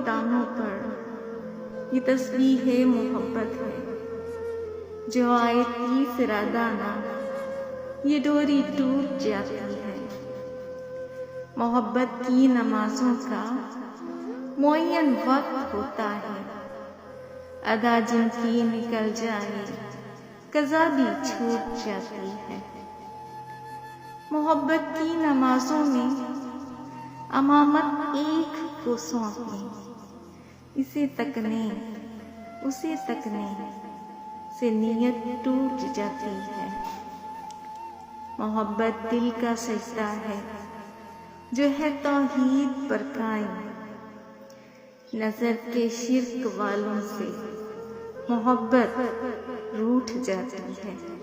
दानों पर ये तस्बीह है मोहब्बत है। जो आए तीस इरादाना ये डोरी टूट जाती है। मोहब्बत की नमाजों का मुअय्यन वक्त होता है। अदा जिनकी निकल जाए कज़ा भी छूट जाती है। मोहब्बत की नमाजों में अमामत एक को सौंपे, इसे तकने उसे तकने से नीयत टूट जाती है। मोहब्बत दिल का सजदा है जो है तौहीद पर कायम। नजर के शिर्क वालों से मोहब्बत रूठ जाती है।